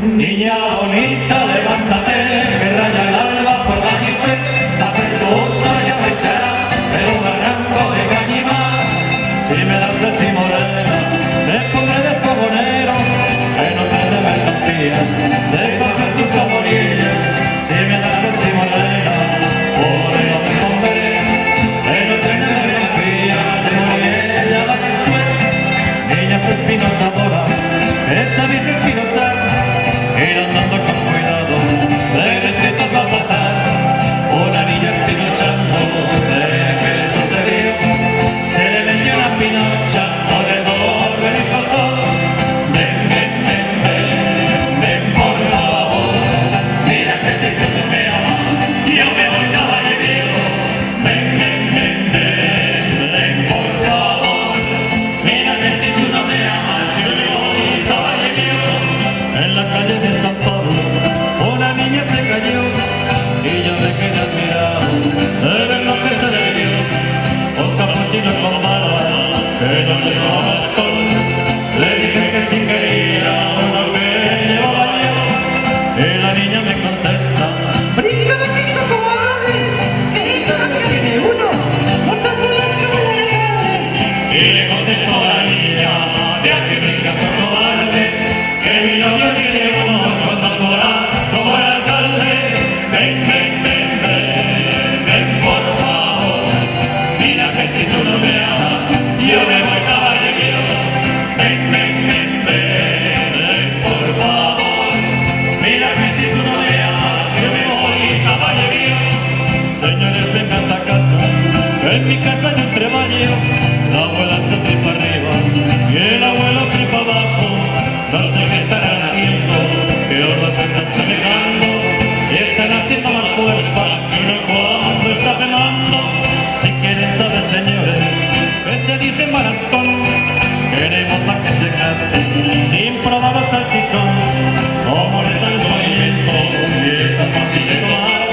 Niña bonita, levántate, que raya el alba por la guise, la afectuosa y afechará, pero un barranco de Cañimán. Si me das el sí morena, me pondré de fogonero, que no te de mercancía, de coger tus camonillas. Si me das el sí morena, moreno me pondré, que no te de mercancía, de morir ya la que suena. Niña fue espinochadora, esa dice espinochar, ir andando con cuidado, de escritos va a pasar. Una niña espinochando, de que eso te digo, se le vendió una pinocha, no le doy el coso. Ven, ven, ven, ven, ven por favor, mira que si tú no me amas, yo me voy caballo viejo. Ven, ven, ven, ven, ven por favor, mira que si tú no me amas, yo me voy caballo viejo. En la calle de San Pablo, una niña se cayó y yo me quedé admirado de ver lo que se le dio. Un capuchino con barba que no llevaba bastón, le dije que si quería uno que llevaba yo, y la niña me contesta: ¡Brinca de piso, cobarde! ¡Que todavía tiene uno! ¡Montas bolas que me la regale! y le contestó a la niña: de aquí brinca, cobarde, que mi novio tiene uno, cuantas bolas como el alcalde. Ven, ven, ven, ven, ven por favor, mira que si tú no me amas, yo me voy caballo viejo. Ven, ven, ven, ven, ven por favor, mira que si tú no me amas, yo me voy caballo viejo. Señores, vengan a esta casa, que en mi casa hay un treballo, la abuela está tripa arriba y el abuelo tripa abajo. No sé qué estarán haciendo, que ahora se están chamegando y están haciendo más fuerza que uno cuando está quemando. Si quieren saber, señores, que se dice marastón, queremos para que se casen sin probar el salchichón. Como le da el movimiento y es tan fácil de tomar,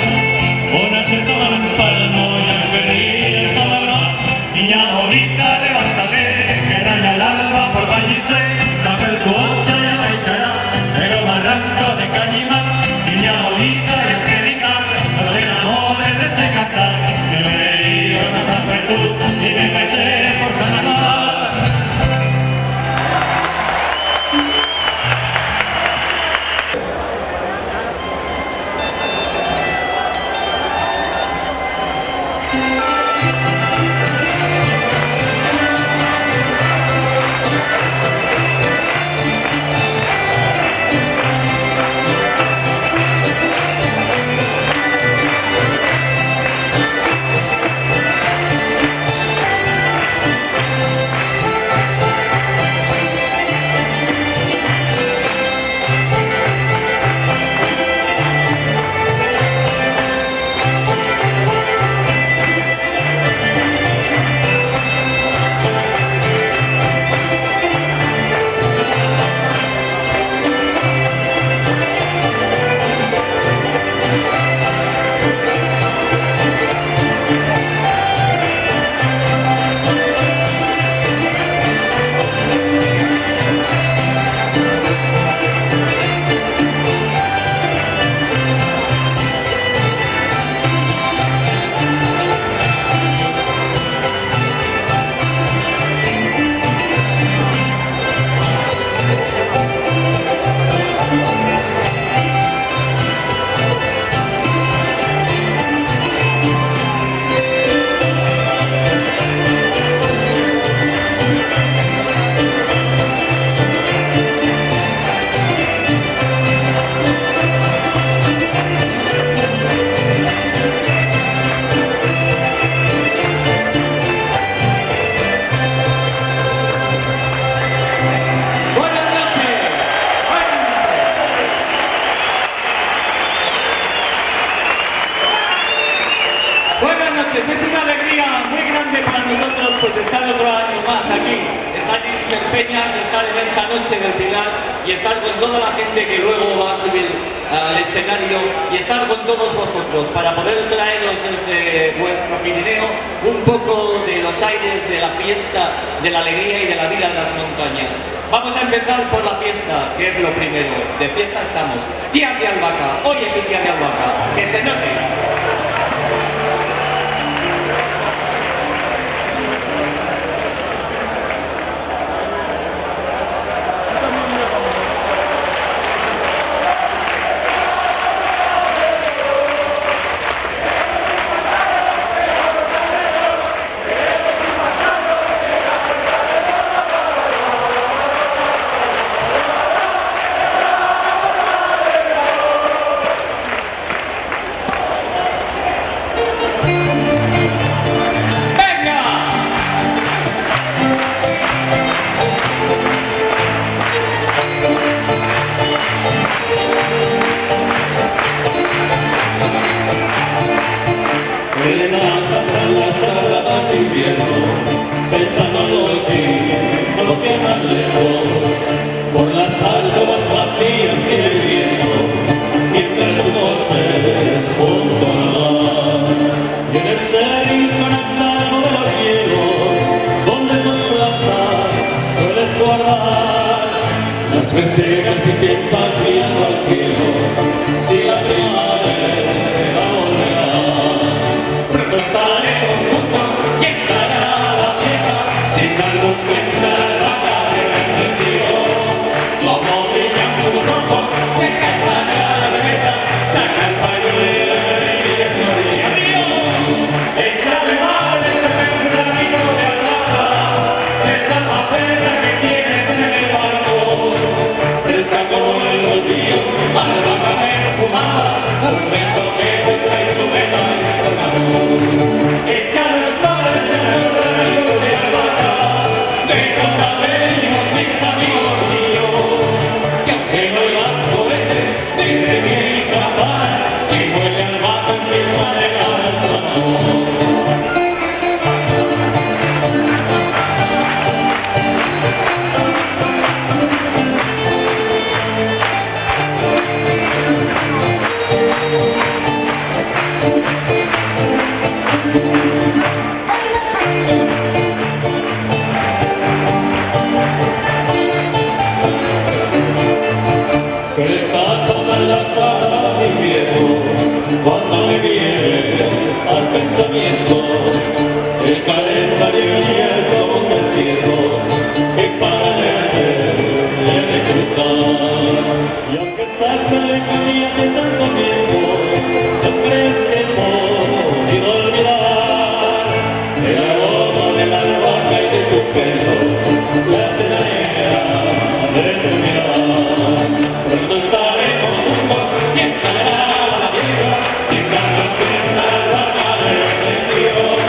una se toma en palmo y el querido toma más. Niña bonita, levántate, que raya el alba por Vallice, la afectuosa y afechará, pero barranco de Cañimán. Niña bonita y angelical, no te enamores de este cantar, que me he ido a San Fertú y me caché por carnaval. Es una alegría muy grande para nosotros pues estar otro año más aquí, estar en Cerpeñas, estar en esta noche del Pilar y estar con toda la gente que luego va a subir al escenario y estar con todos vosotros para poder traeros desde vuestro Pirineo un poco de los aires de la fiesta, de la alegría y de la vida de las montañas. Vamos a empezar por la fiesta, que es lo primero. De fiesta estamos. Días de albahaca. Hoy es un día de albahaca. Que se note. Por las almas vacías que el viento, mientras tú voces junto al mar. Y en ese rincón a salvo de los hielos, donde tus plantas sueles guardar las mecenas y piensas mirando al cielo, si la primavera volverá. Pronto estaremos juntos y estará la fiesta, sin darnos cuenta. Cuando me vienes al pensamiento, el calendario ya es como un desierto que para verte he de cruzar. Y aunque estás tan lejos y hace tanto tiempo, ¿no crees que puedo olvidar el aroma de la albahaca y de tu pelo, la serenidad de tu mirar? Pronto estaremos juntos y estará sin darnos cuenta la madre de Dios.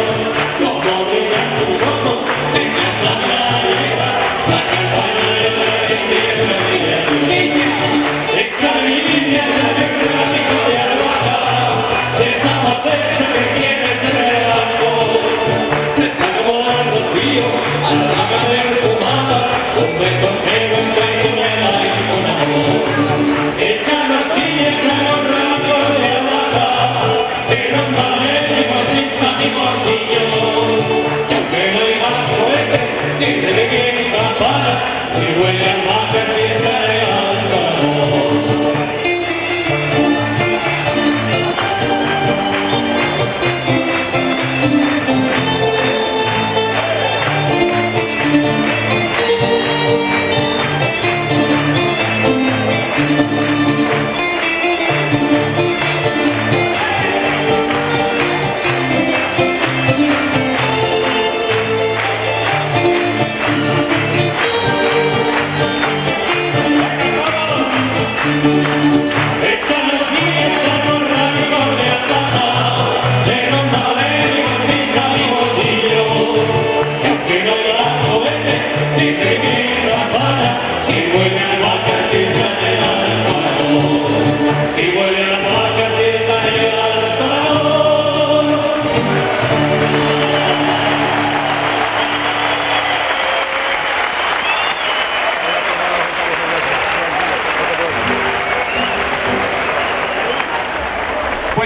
Como brillan tus ojos, sin pensar la vida, saca el pañuelo y empieza a brillar. Niña, echa mi niña, ya me plástico de albahaca, esa maceta que tienes en el banco. Fresca como el rocío, albahaca perfumada, un beso que busca y me da con amor. Echa nocilla, echa los ramos de albahaca, que no valemos ni salimos y yo, que aunque no digas fuerte, ni de pequeña campana, si huele a albahaca empieza a levantar.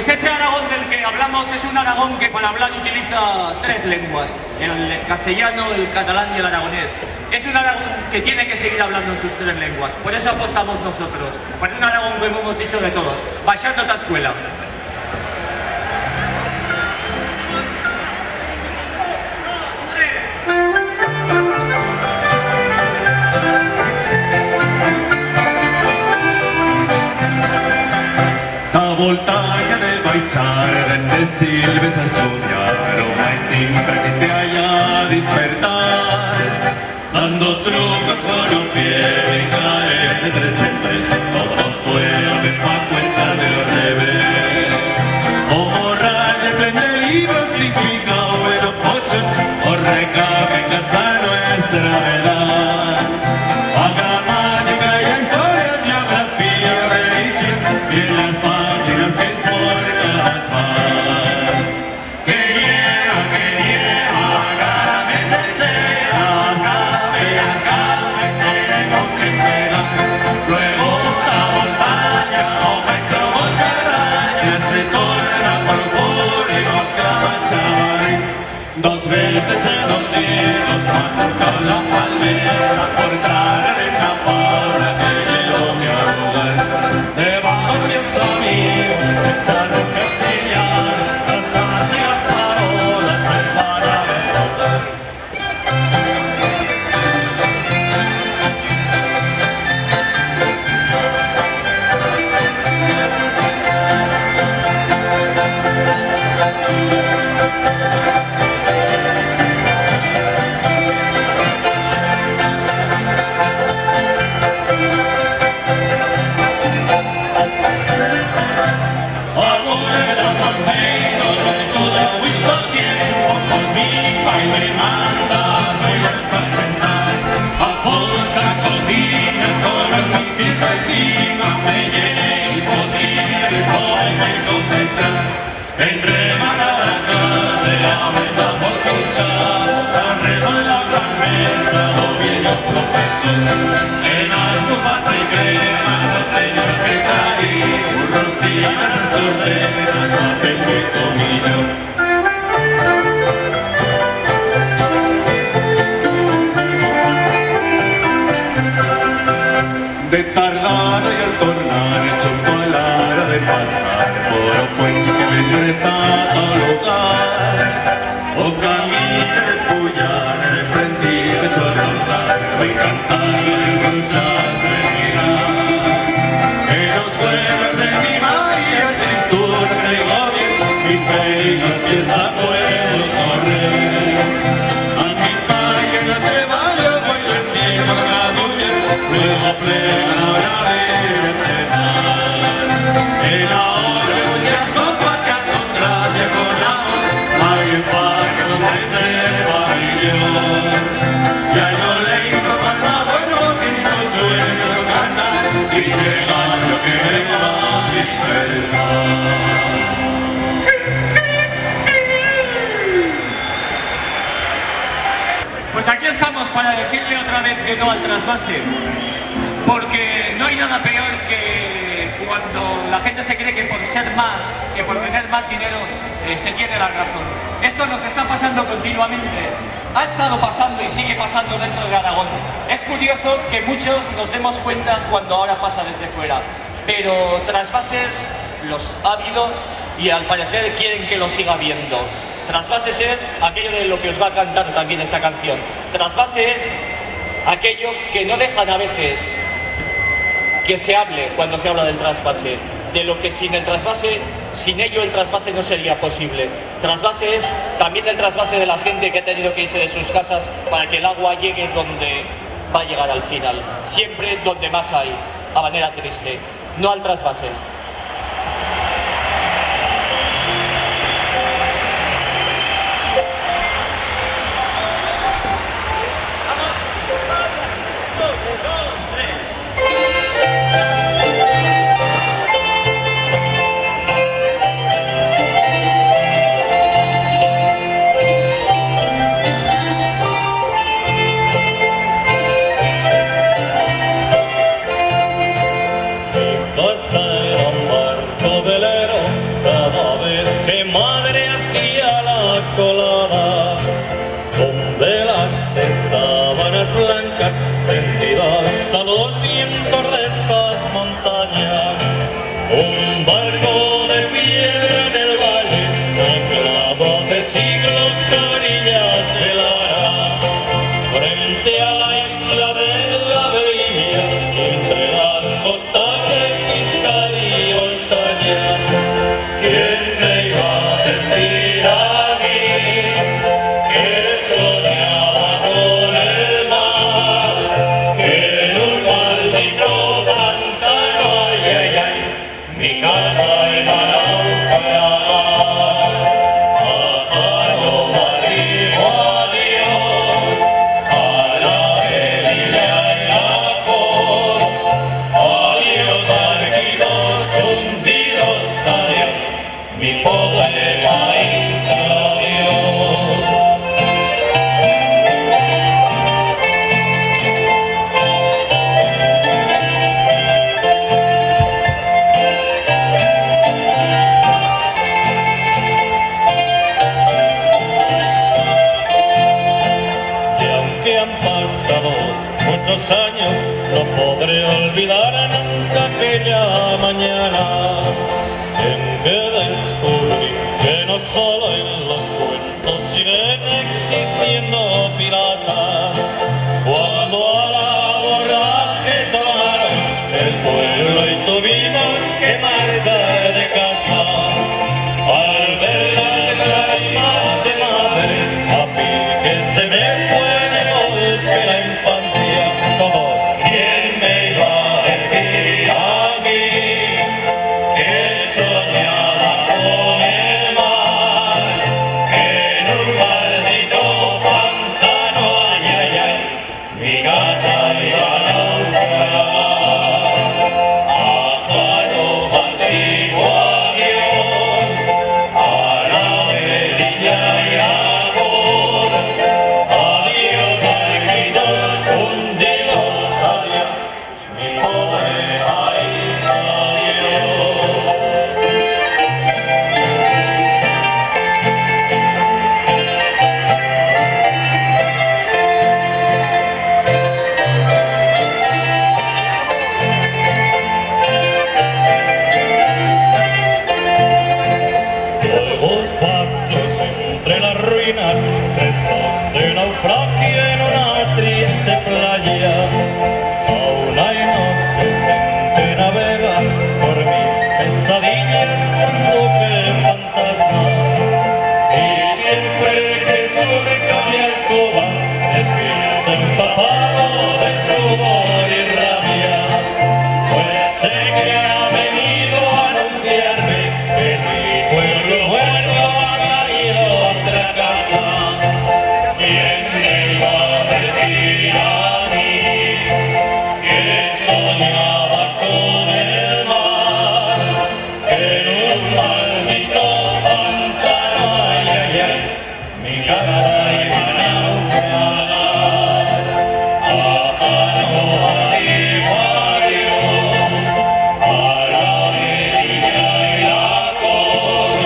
Pues ese Aragón del que hablamos es un Aragón que para hablar utiliza 3 lenguas, el castellano, el catalán y el aragonés. Es un Aragón que tiene que seguir hablando en sus 3 lenguas, por eso apostamos nosotros, por un Aragón como hemos dicho de todos, baixando otra escuela. La voltalla de baixar, de silves a estudiar, o maitín para que te haya despertar, dando trucos con un pie y caer de 3 en 3, todo fuera de pa' cuenta del revés. O morralle prende libros, significa bueno coche, o recabe en casa nuestra edad. A gramática y historia, geografía, religión, y en las páginas que importa las más. Que nieva, cara me sincera, sabe, tenemos que esperar. Luego la montaña, aumenta moscarraya, se torna por furia y moscarraya. 2 veces en los dedos, cuando la palmera, por sala de la fabra que llevo mi hogar. Debajo de mis amigos, echaron castellar, las antiguas parolas preparan el hogar. Abuela, Marcelo, toda Wilton tiempo conmigo y me manda, soy el presentar. Aposta cocina con los pinches encima, me llega imposible, hoy me concentrar. En remar a casa, aumentamos luchamos, arreglo en la gran mesa, lo viene el profesor. En la estufa se crema, los leños que caí, rostillas, torteras, apetito y tomillo. De tardar y al tornar, hecho a la hora de pasar por el puente que me enfrenta a lugar. O camino de pullar, en el principio sonrojar, voy cantando y escucharse mirar. En los juegos de mi María, tristura de odio, mi pena piensa puedo correr. A mi padre no te vaya, voy lentido a la duya, luego plena hora de entrenar. En la hora de una sopa que a contraria con amor, hay un parque donde se va a vivir. Y ahí no le hizo falta bueno, sin los sueños cantar, y llega lo que me va a despertar. Pues aquí estamos para decirle otra vez que no al trasvase, porque no hay nada peor que cuando la gente se cree que por ser más, que por tener más dinero, se tiene la razón. Esto nos está pasando continuamente, ha estado pasando y sigue pasando dentro de Aragón. Es curioso que muchos nos demos cuenta cuando ahora pasa desde fuera, pero trasvases los ha habido y al parecer quieren que lo siga habiendo. Trasvases es aquello de lo que os va a cantar también esta canción. Trasvase es aquello que no dejan a veces que se hable cuando se habla del trasvase, de lo que sin el trasvase, sin ello el trasvase no sería posible. Trasvase es también el trasvase de la gente que ha tenido que irse de sus casas para que el agua llegue donde va a llegar al final, siempre donde más hay, a manera triste, no al trasvase. Cosa era a los vientos de estas montañas, un barco de piedra en el valle, anclado de siglos a orillas del Ara, frente a la isla de la Bella, entre las costas de Fiscal y Oltaña. ¿Quién me iba a decir a mí que soñaba con el mar, que en un maldito pantano, ay, ay, ay, mi casa iba a naufragar? Pájaro digo adiós a la Melilla y la Cor, adiós barquitos hundidos, adiós mi pobre país, adiós. Y aunque han pasado muchos años, no podré olvidar nunca aquella mañana en que descubrí que no solo en los cuentos siguen existiendo piratas. Cuando al abordaje tomaron el pueblo y tuvimos que marchar de casa, al ver las lágrimas de madre, a pique se me fue de golpe la infancia. Todos, ¿quién me iba a decir a mí que soñaba con el mar, que en un maldito pantano, ay, ay, ay, mi casa iba a naufragar? Pájaro digo adiós a la Melilla y la Cor, adiós barquitos hundidos, adiós mi pobre país, adiós. Fuegos fatuos entre las ruinas, restos de naufragio en una triste playa. Aún hay noches en que navega por mis pesadillas un buque fantasma, y siempre que surca mi alcoba despierto empapado de sudor y rabia, pues sé que ha venido a anunciarme que mi pueblo vuelve ha caído otra casa. ¿Quién me iba a decir a mí que soñaba con el mar, que en un maldito pantano, ay, ay, ay, mi casa iba a naufragar? Pájaro digo adiós a la Melilla y la Cor,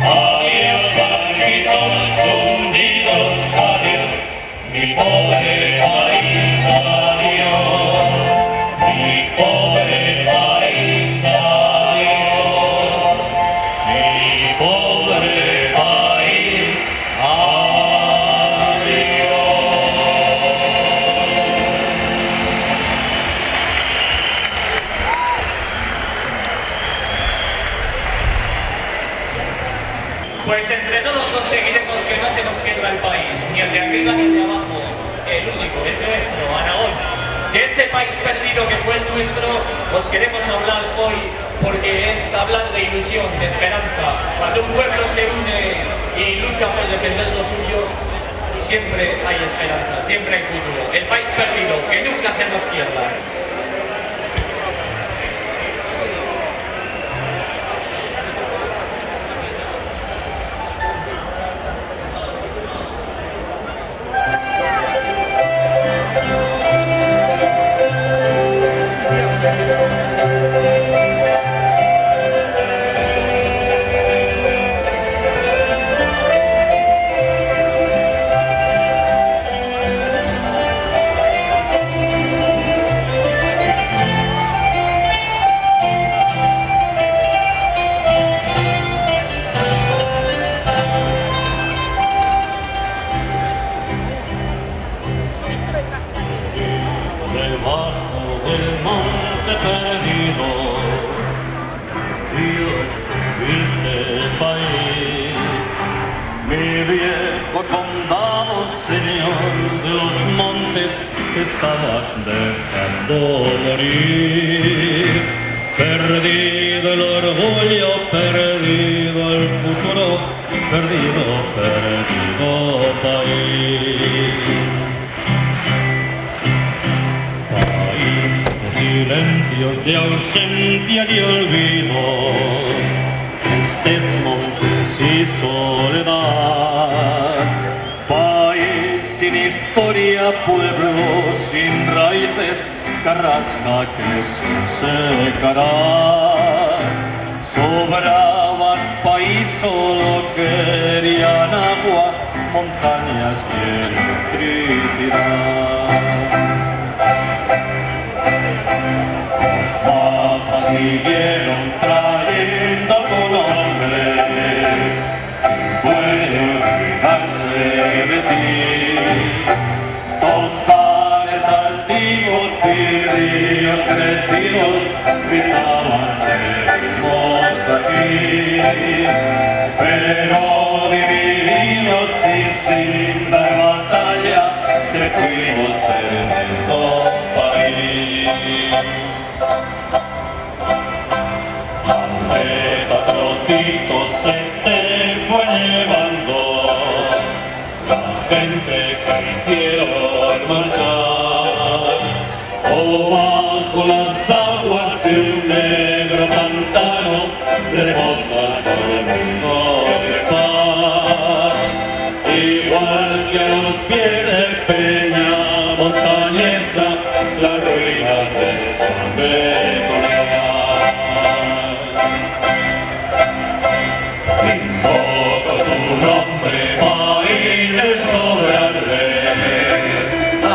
adiós barquitos hundidos, adiós mi pobre país, adiós mi pobre país, adiós mi pobre país, adiós. Pues entre todos conseguiremos que no se nos pierda el país, ni el de arriba ni el de abajo, el único, el nuestro, Aragón. De este país perdido que fue el nuestro, os queremos hablar hoy porque es hablar de ilusión, de esperanza. Cuando un pueblo se une y lucha por defender lo suyo, siempre hay esperanza, siempre hay futuro. El país perdido, que nunca se nos pierda. debajo del monte perdido, Dios viste el país, mi viejo condado, señor de los montes, estabas dejando morir. Perdido el orgullo, perdido el futuro, perdido país. País de silencios, de ausencia y olvidos, tristes montes y soledad. País sin historia, pueblo sin raíces, carrasca que se secará. Sobrabas país, solo querían agua, montañas y electricidad. Los mapas siguieron trayendo tu nombre, ¿quién puede olvidarse de ti? Totales altivos y ríos crecidos gritaban seguimos aquí, pero divididos y sin dar batalla te fuimos perdiendo país. Maleta trocitos se te fue llevando la gente que hicieron marchar, o bajo las aguas de un negro pantano reposas por el mundo de paz. Igual que a los pies de peña montañesa, las ruinas de San Betonal. Invoco tu nombre, país del sobrarle,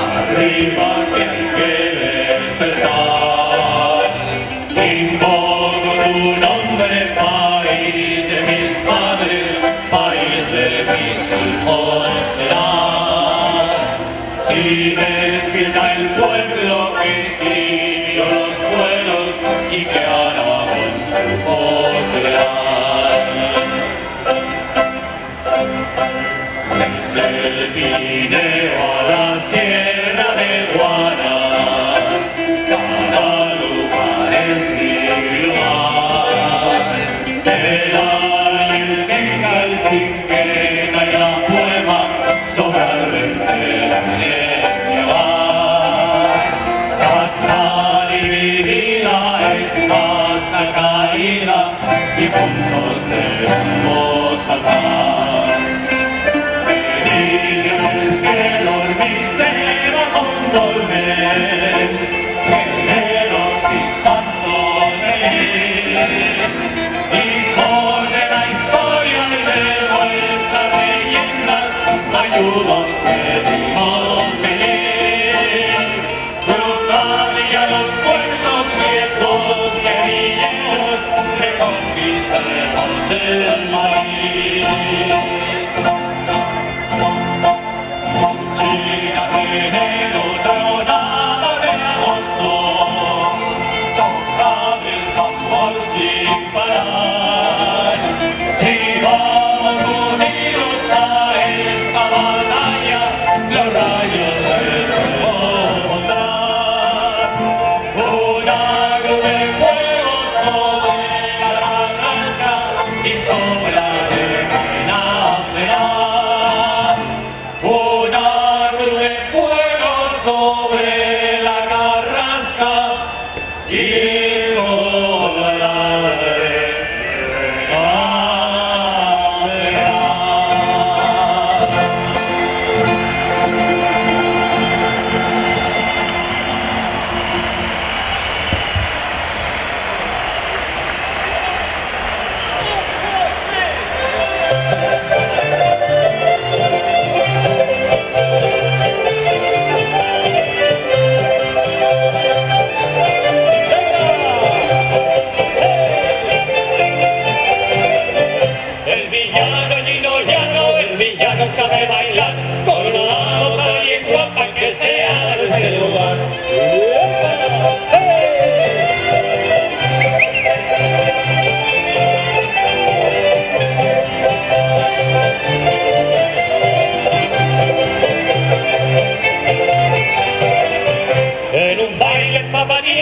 arriba que hay que despertar. Invoco tu nombre, país de mis padres, país de mis hijos será. Si despierta el pueblo que escribió los buenos y que Aragón supo crear. Desde el Pirineo a la Sierra de Guara, cada lugar es mi lugar. El Almenga, el Cinquena y la Puebla, Sobrarrente la llevar. Casa dividida es casa caída y juntos debemos salvar. Niños que dormiste bajo un dolmen, guerreros y santos de hijos de la historia y de vuestras leyendas, ayudos pedimos venir. Cruzad ya los puertos viejos guerrilleros, reconquistemos el maíz. China de enero, tronada de agosto, tocad el tambor sin parar. Si vamos unidos a esta batalla,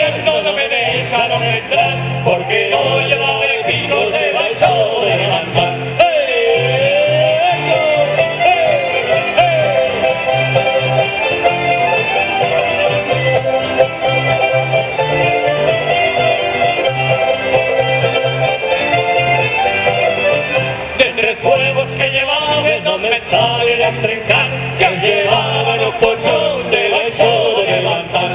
gobierno no me dejaron entrar, porque no llevaba equipos de baixo de levantar. No me salen a trincar, que llevaba los pochos de baixo de levantar.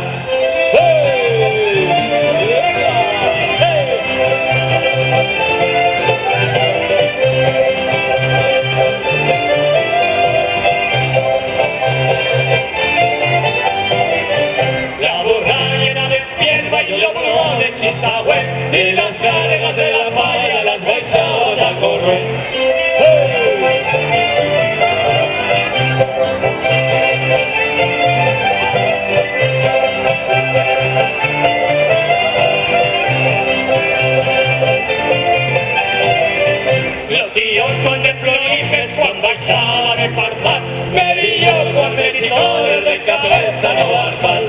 La burra llena de espierda y yo burro de chisagüe, y las cargas de la falla las baixos a correr. Cuando baixaba de Parzal, me vi yo con decidores de cabeza no Barzal.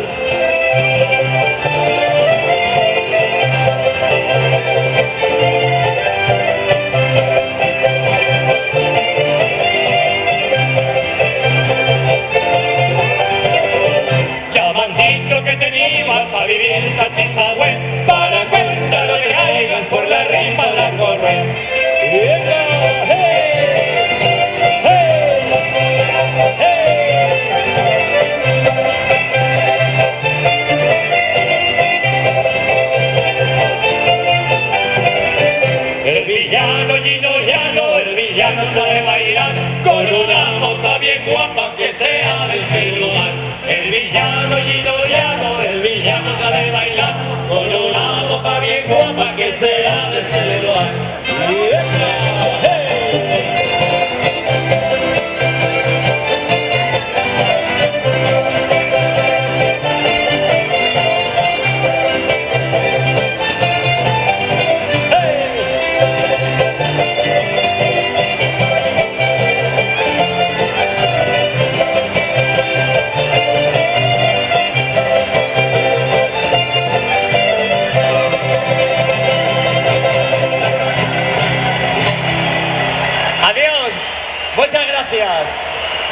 Ya bandito que tenías a vivir tachisagües, para cuenta lo que caigas por la rima de la corre. No sabe bailar con una moza bien guapa que sea de este lugar. El villano ginoyano, el villano sabe bailar con una moza bien guapa que sea de este lugar.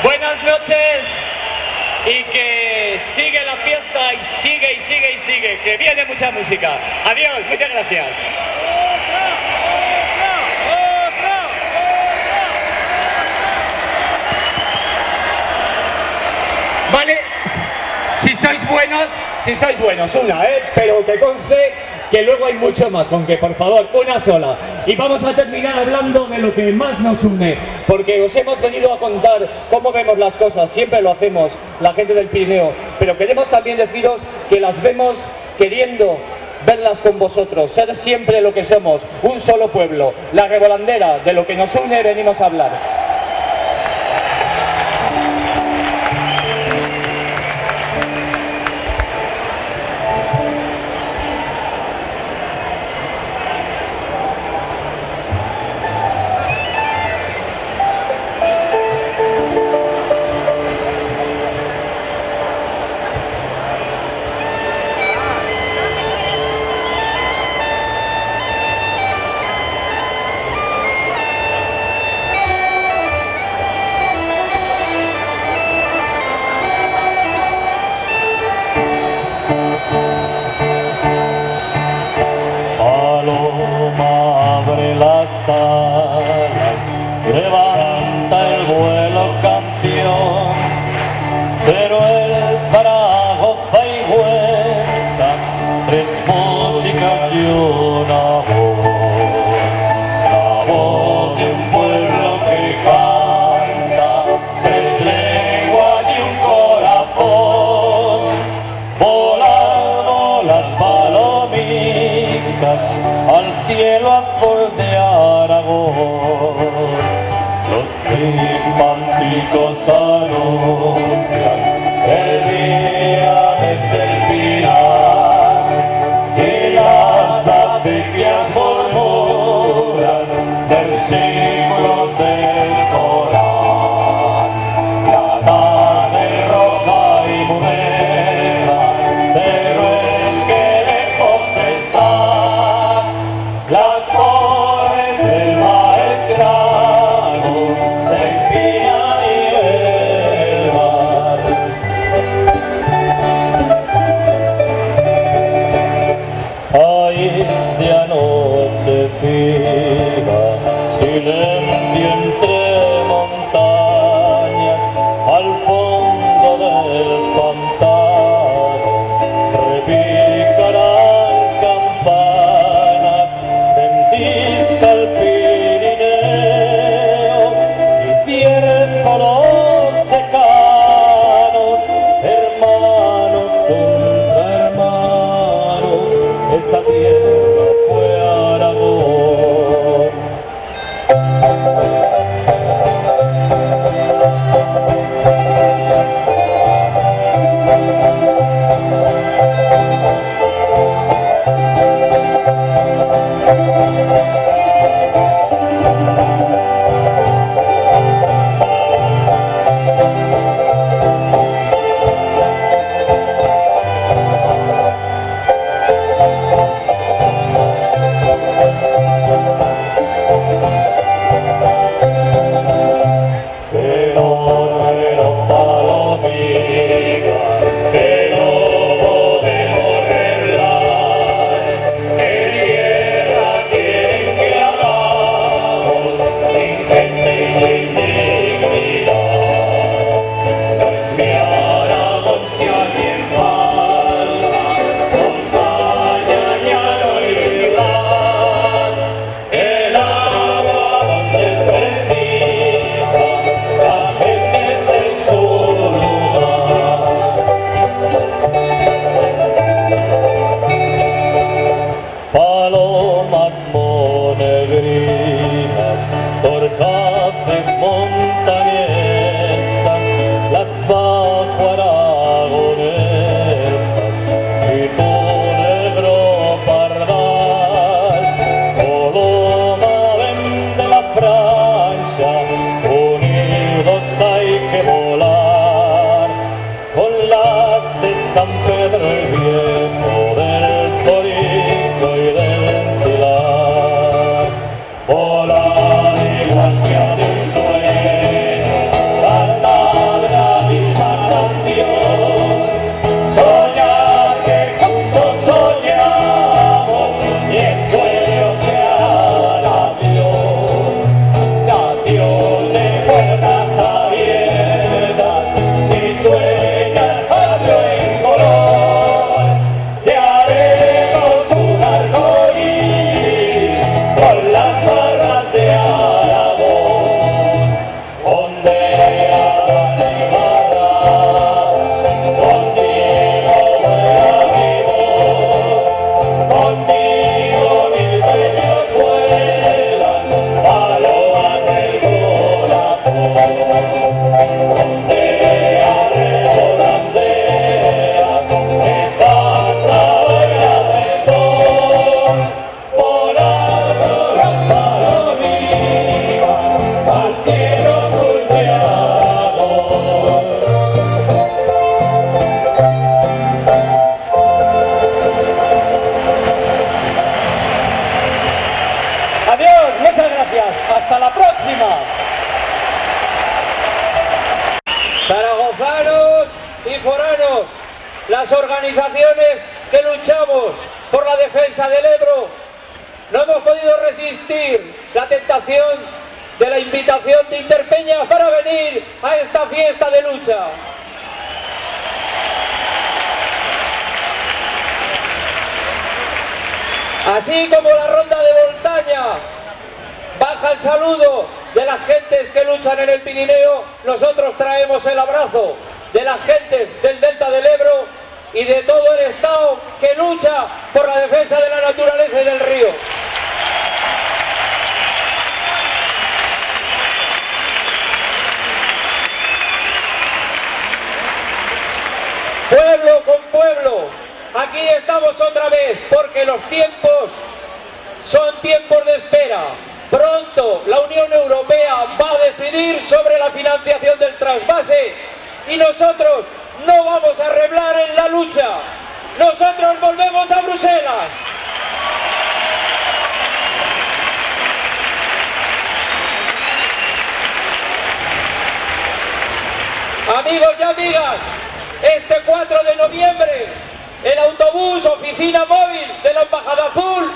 Buenas noches y que sigue la fiesta y sigue y sigue y sigue, que viene mucha música. Adiós, muchas gracias. Vale, si sois buenos, una, pero que conste que luego hay mucho más, aunque por favor, una sola. Y vamos a terminar hablando de lo que más nos une, porque os hemos venido a contar cómo vemos las cosas, siempre lo hacemos, la gente del Pirineo, pero queremos también deciros que las vemos queriendo verlas con vosotros, ser siempre lo que somos, un solo pueblo, la rebolandera, de lo que nos une venimos a hablar. organizaciones que luchamos por la defensa del Ebro, no hemos podido resistir la tentación de la invitación de Interpeñas para venir a esta fiesta de lucha. Así como la ronda de Voltaña baja el saludo de las gentes que luchan en el Pirineo, nosotros traemos el abrazo de las gentes del Delta del Ebro y de todo el Estado que lucha por la defensa de la naturaleza y del río. Pueblo con pueblo, aquí estamos otra vez porque los tiempos son tiempos de espera. Pronto la Unión Europea va a decidir sobre la financiación del trasvase y nosotros no vamos a reblar en la lucha. Nosotros volvemos a Bruselas. Amigos y amigas, este 4 de noviembre el autobús Oficina Móvil de la Embajada Azul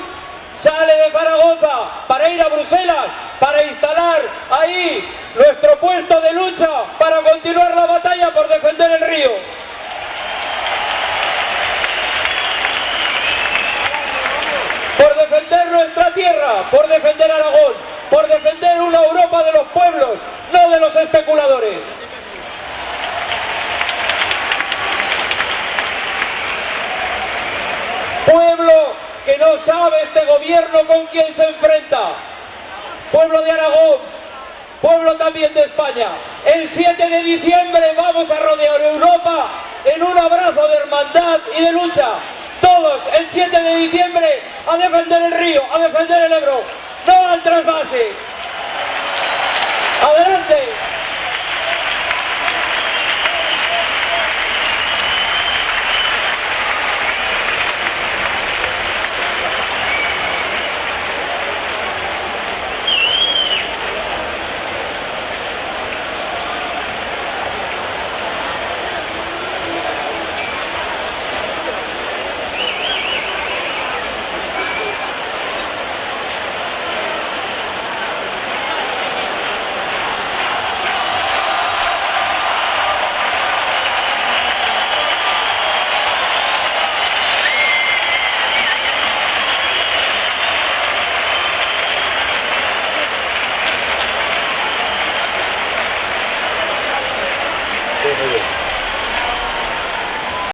sale de Zaragoza para ir a Bruselas, para instalar ahí nuestro puesto de lucha, para continuar la batalla por defender el río. Por defender nuestra tierra, por defender Aragón, por defender una Europa de los pueblos, no de los especuladores. Pueblo que no sabe este gobierno con quién se enfrenta. Pueblo de Aragón, pueblo también de España. El 7 de diciembre vamos a rodear Europa en un abrazo de hermandad y de lucha. Todos el 7 de diciembre a defender el río, a defender el Ebro, no al trasvase. ¡Adelante!